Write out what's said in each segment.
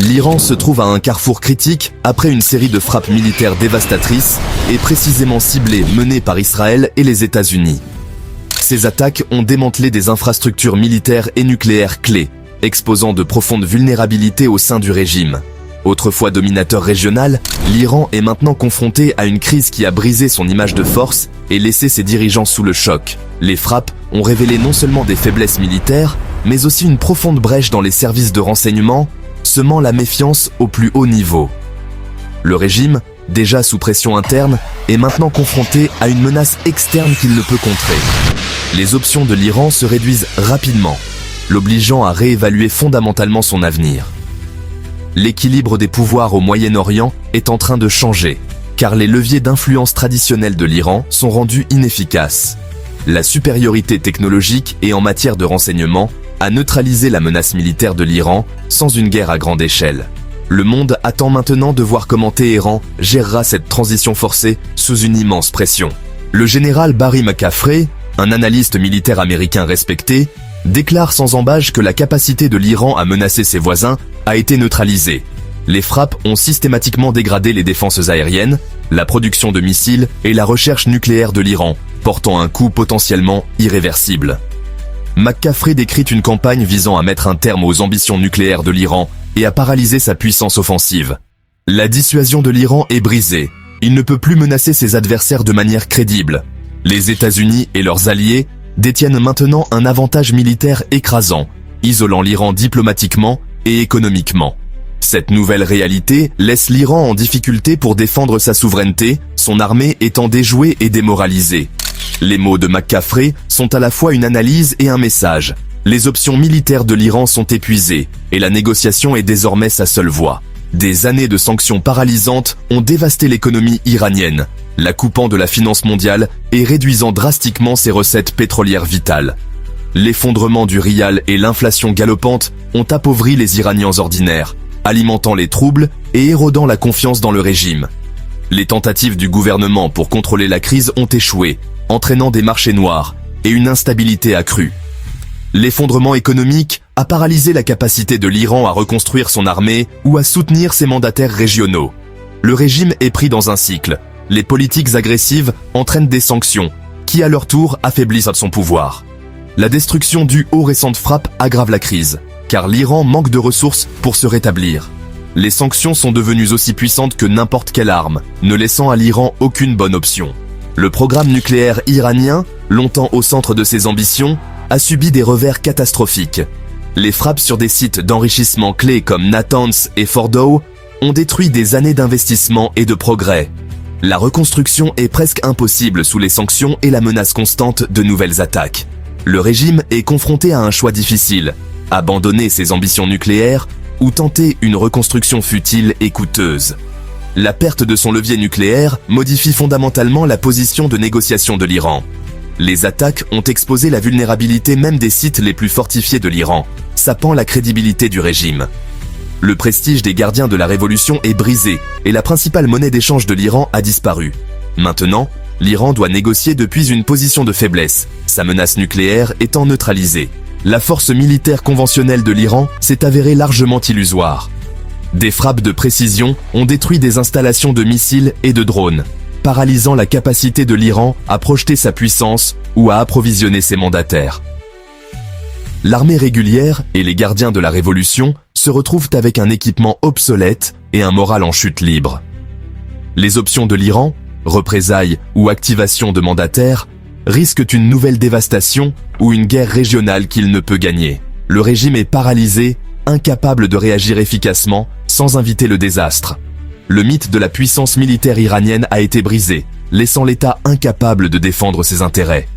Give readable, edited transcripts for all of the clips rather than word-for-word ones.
L'Iran se trouve à un carrefour critique après une série de frappes militaires dévastatrices et précisément ciblées menées par Israël et les États-Unis. Ces attaques ont démantelé des infrastructures militaires et nucléaires clés, exposant de profondes vulnérabilités au sein du régime. Autrefois dominateur régional, l'Iran est maintenant confronté à une crise qui a brisé son image de force et laissé ses dirigeants sous le choc. Les frappes ont révélé non seulement des faiblesses militaires, mais aussi une profonde brèche dans les services de renseignement, semant la méfiance au plus haut niveau. Le régime, déjà sous pression interne, est maintenant confronté à une menace externe qu'il ne peut contrer. Les options de l'Iran se réduisent rapidement, l'obligeant à réévaluer fondamentalement son avenir. L'équilibre des pouvoirs au Moyen-Orient est en train de changer, car les leviers d'influence traditionnels de l'Iran sont rendus inefficaces. La supériorité technologique et en matière de renseignement a neutralisé la menace militaire de l'Iran sans une guerre à grande échelle. Le monde attend maintenant de voir comment Téhéran gérera cette transition forcée sous une immense pression. Le général Barry McCaffrey, un analyste militaire américain respecté, déclare sans ambages que la capacité de l'Iran à menacer ses voisins a été neutralisée. Les frappes ont systématiquement dégradé les défenses aériennes, la production de missiles et la recherche nucléaire de l'Iran, portant un coup potentiellement irréversible. McCaffrey décrit une campagne visant à mettre un terme aux ambitions nucléaires de l'Iran et à paralyser sa puissance offensive. La dissuasion de l'Iran est brisée. Il ne peut plus menacer ses adversaires de manière crédible. Les États-Unis et leurs alliés détiennent maintenant un avantage militaire écrasant, isolant l'Iran diplomatiquement et économiquement. Cette nouvelle réalité laisse l'Iran en difficulté pour défendre sa souveraineté, son armée étant déjouée et démoralisée. Les mots de McCaffrey sont à la fois une analyse et un message. Les options militaires de l'Iran sont épuisées et la négociation est désormais sa seule voie. Des années de sanctions paralysantes ont dévasté l'économie iranienne, la coupant de la finance mondiale et réduisant drastiquement ses recettes pétrolières vitales. L'effondrement du rial et l'inflation galopante ont appauvri les Iraniens ordinaires, alimentant les troubles et érodant la confiance dans le régime. Les tentatives du gouvernement pour contrôler la crise ont échoué, entraînant des marchés noirs et une instabilité accrue. L'effondrement économique a paralysé la capacité de l'Iran à reconstruire son armée ou à soutenir ses mandataires régionaux. Le régime est pris dans un cycle. Les politiques agressives entraînent des sanctions, qui à leur tour affaiblissent son pouvoir. La destruction due aux récentes frappes aggrave la crise, car l'Iran manque de ressources pour se rétablir. Les sanctions sont devenues aussi puissantes que n'importe quelle arme, ne laissant à l'Iran aucune bonne option. Le programme nucléaire iranien, longtemps au centre de ses ambitions, a subi des revers catastrophiques. Les frappes sur des sites d'enrichissement clés comme Natanz et Fordow ont détruit des années d'investissement et de progrès. La reconstruction est presque impossible sous les sanctions et la menace constante de nouvelles attaques. Le régime est confronté à un choix difficile, abandonner ses ambitions nucléaires ou tenter une reconstruction futile et coûteuse. La perte de son levier nucléaire modifie fondamentalement la position de négociation de l'Iran. Les attaques ont exposé la vulnérabilité même des sites les plus fortifiés de l'Iran, sapant la crédibilité du régime. Le prestige des gardiens de la révolution est brisé et la principale monnaie d'échange de l'Iran a disparu. Maintenant, l'Iran doit négocier depuis une position de faiblesse, sa menace nucléaire étant neutralisée. La force militaire conventionnelle de l'Iran s'est avérée largement illusoire. Des frappes de précision ont détruit des installations de missiles et de drones, paralysant la capacité de l'Iran à projeter sa puissance ou à approvisionner ses mandataires. L'armée régulière et les gardiens de la révolution se retrouvent avec un équipement obsolète et un moral en chute libre. Les options de l'Iran, représailles ou activation de mandataires, risquent une nouvelle dévastation ou une guerre régionale qu'il ne peut gagner. Le régime est paralysé, incapable de réagir efficacement sans inviter le désastre. Le mythe de la puissance militaire iranienne a été brisé, laissant l'État incapable de défendre ses intérêts.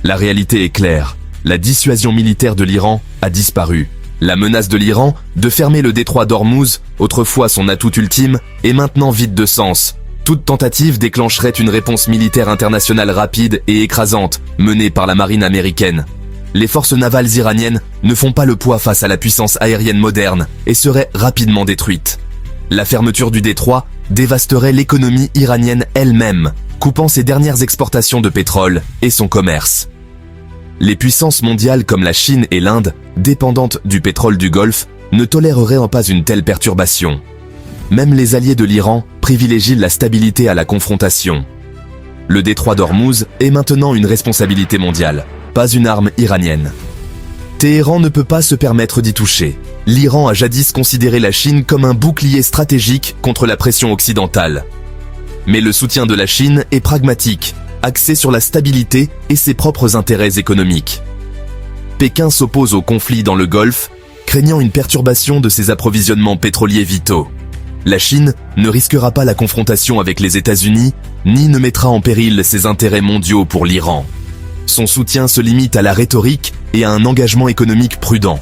La réalité est claire, la dissuasion militaire de l'Iran a disparu. La menace de l'Iran de fermer le détroit d'Ormuz, autrefois son atout ultime, est maintenant vide de sens. Toute tentative déclencherait une réponse militaire internationale rapide et écrasante, menée par la marine américaine. Les forces navales iraniennes ne font pas le poids face à la puissance aérienne moderne et seraient rapidement détruites. La fermeture du détroit dévasterait l'économie iranienne elle-même, coupant ses dernières exportations de pétrole et son commerce. Les puissances mondiales comme la Chine et l'Inde, dépendantes du pétrole du Golfe, ne tolérerait pas une telle perturbation. Même les alliés de l'Iran privilégient la stabilité à la confrontation. Le détroit d'Ormuz est maintenant une responsabilité mondiale, pas une arme iranienne. Téhéran ne peut pas se permettre d'y toucher. L'Iran a jadis considéré la Chine comme un bouclier stratégique contre la pression occidentale. Mais le soutien de la Chine est pragmatique, axé sur la stabilité et ses propres intérêts économiques. Pékin s'oppose au conflit dans le Golfe, craignant une perturbation de ses approvisionnements pétroliers vitaux. La Chine ne risquera pas la confrontation avec les États-Unis, ni ne mettra en péril ses intérêts mondiaux pour l'Iran. Son soutien se limite à la rhétorique et à un engagement économique prudent.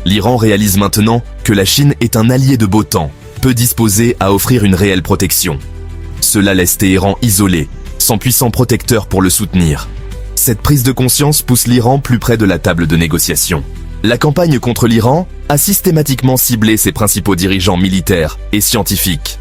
L'Iran réalise maintenant que la Chine est un allié de beau temps, peu disposé à offrir une réelle protection. Cela laisse Téhéran isolé, sans puissant protecteur pour le soutenir. Cette prise de conscience pousse l'Iran plus près de la table de négociation. La campagne contre l'Iran a systématiquement ciblé ses principaux dirigeants militaires et scientifiques.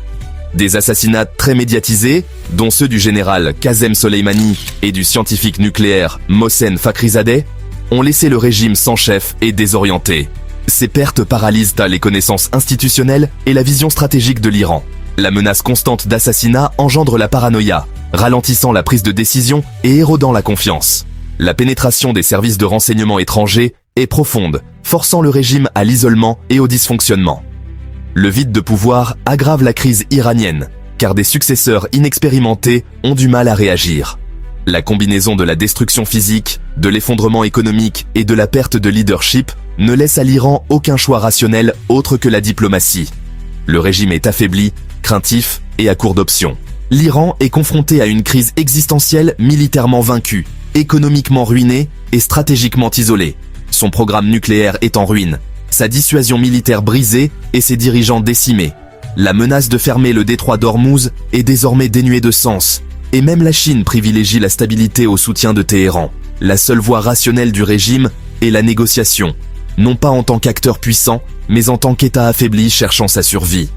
Des assassinats très médiatisés, dont ceux du général Qasem Soleimani et du scientifique nucléaire Mohsen Fakhrizadeh, ont laissé le régime sans chef et désorienté. Ces pertes paralysent les connaissances institutionnelles et la vision stratégique de l'Iran. La menace constante d'assassinat engendre la paranoïa, ralentissant la prise de décision et érodant la confiance. La pénétration des services de renseignement étrangers est profonde, forçant le régime à l'isolement et au dysfonctionnement. Le vide de pouvoir aggrave la crise iranienne, car des successeurs inexpérimentés ont du mal à réagir. La combinaison de la destruction physique, de l'effondrement économique et de la perte de leadership ne laisse à l'Iran aucun choix rationnel autre que la diplomatie. Le régime est affaibli, craintif et à court d'options. L'Iran est confronté à une crise existentielle militairement vaincue, économiquement ruiné et stratégiquement isolé. Son programme nucléaire est en ruine, sa dissuasion militaire brisée et ses dirigeants décimés. La menace de fermer le détroit d'Ormuz est désormais dénuée de sens, et même la Chine privilégie la stabilité au soutien de Téhéran. La seule voie rationnelle du régime est la négociation, non pas en tant qu'acteur puissant, mais en tant qu'État affaibli cherchant sa survie.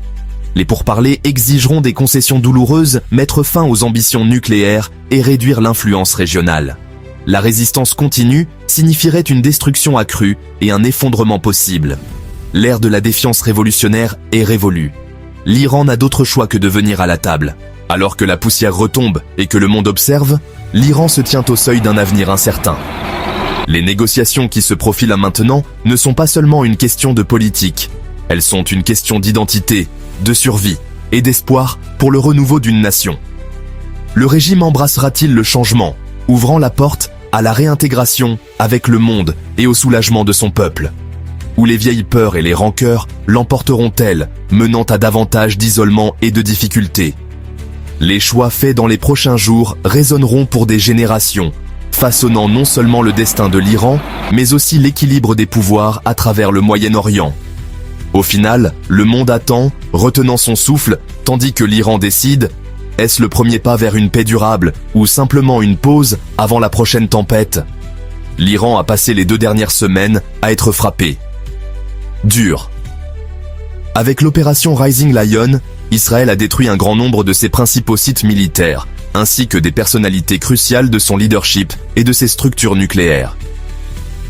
Les pourparlers exigeront des concessions douloureuses, mettre fin aux ambitions nucléaires et réduire l'influence régionale. La résistance continue signifierait une destruction accrue et un effondrement possible. L'ère de la défiance révolutionnaire est révolue. L'Iran n'a d'autre choix que de venir à la table. Alors que la poussière retombe et que le monde observe, l'Iran se tient au seuil d'un avenir incertain. Les négociations qui se profilent à maintenant ne sont pas seulement une question de politique. Elles sont une question d'identité, de survie et d'espoir pour le renouveau d'une nation. Le régime embrassera-t-il le changement, ouvrant la porte à la réintégration avec le monde et au soulagement de son peuple? Ou les vieilles peurs et les rancœurs l'emporteront-elles, menant à davantage d'isolement et de difficultés? Les choix faits dans les prochains jours résonneront pour des générations, façonnant non seulement le destin de l'Iran, mais aussi l'équilibre des pouvoirs à travers le Moyen-Orient. Au final, le monde attend, retenant son souffle, tandis que l'Iran décide: est-ce le premier pas vers une paix durable, ou simplement une pause avant la prochaine tempête? L'Iran a passé les 2 dernières semaines à être frappé. Dur. Avec l'opération Rising Lion, Israël a détruit un grand nombre de ses principaux sites militaires, ainsi que des personnalités cruciales de son leadership et de ses structures nucléaires.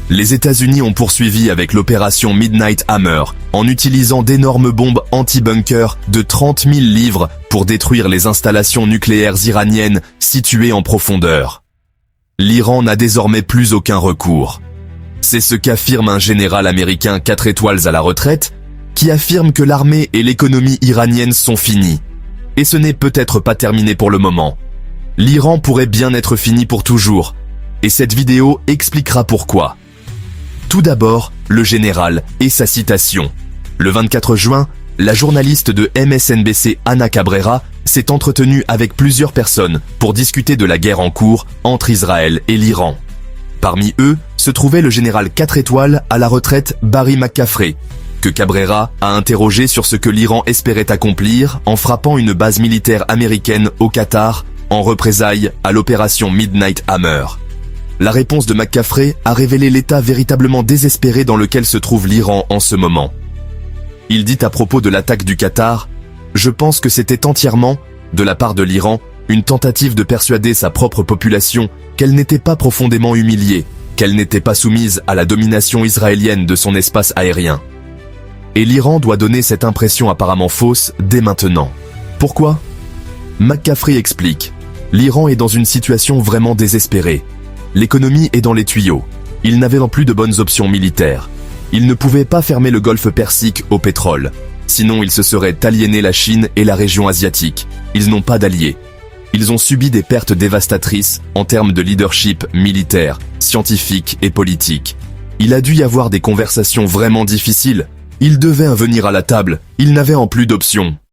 Les États-Unis ont poursuivi avec l'opération Midnight Hammer, en utilisant d'énormes bombes anti-bunker de 30 000 livres pour détruire les installations nucléaires iraniennes situées en profondeur. L'Iran n'a désormais plus aucun recours. C'est ce qu'affirme un général américain 4 étoiles à la retraite, qui affirme que l'armée et l'économie iranienne sont finies. Et ce n'est peut-être pas terminé pour le moment. L'Iran pourrait bien être fini pour toujours, et cette vidéo expliquera pourquoi. Tout d'abord, le général et sa citation. Le 24 juin, la journaliste de MSNBC Ana Cabrera s'est entretenue avec plusieurs personnes pour discuter de la guerre en cours entre Israël et l'Iran. Parmi eux se trouvait le général 4 étoiles à la retraite Barry McCaffrey, que Cabrera a interrogé sur ce que l'Iran espérait accomplir en frappant une base militaire américaine au Qatar en représailles à l'opération Midnight Hammer. La réponse de McCaffrey a révélé l'état véritablement désespéré dans lequel se trouve l'Iran en ce moment. Il dit à propos de l'attaque du Qatar: « Je pense que c'était entièrement, de la part de l'Iran, une tentative de persuader sa propre population qu'elle n'était pas profondément humiliée, qu'elle n'était pas soumise à la domination israélienne de son espace aérien. » Et l'Iran doit donner cette impression apparemment fausse dès maintenant. Pourquoi? McCaffrey explique. L'Iran est dans une situation vraiment désespérée. L'économie est dans les tuyaux. Ils n'avaient plus de bonnes options militaires. Ils ne pouvaient pas fermer le golfe Persique au pétrole. Sinon, ils se seraient aliénés la Chine et la région asiatique. Ils n'ont pas d'alliés. Ils ont subi des pertes dévastatrices en termes de leadership militaire, scientifique et politique. Il a dû y avoir des conversations vraiment difficiles. Ils devaient en venir à la table. Ils n'avaient en plus d'options.